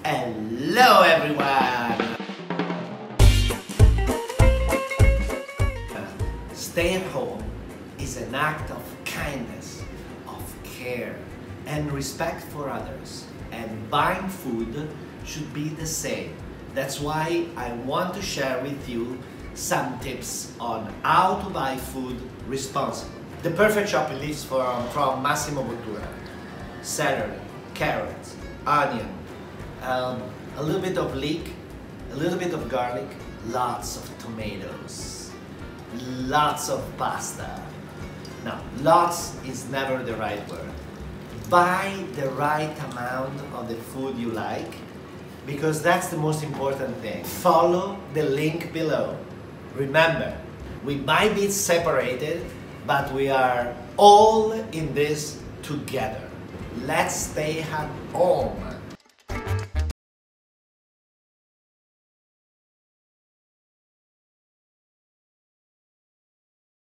Hello everyone! Stay at home is an act of kindness, of care and respect for others, and buying food should be the same. That's why I want to share with you some tips on how to buy food responsibly. The perfect shopping list from Massimo Bottura: celery, carrots, onion, a little bit of leek, a little bit of garlic, lots of tomatoes, lots of pasta. Now, lots is never the right word. Buy the right amount of the food you like, because that's the most important thing. Follow the link below. Remember, we might be separated, but we are all in this together. Let's stay at home.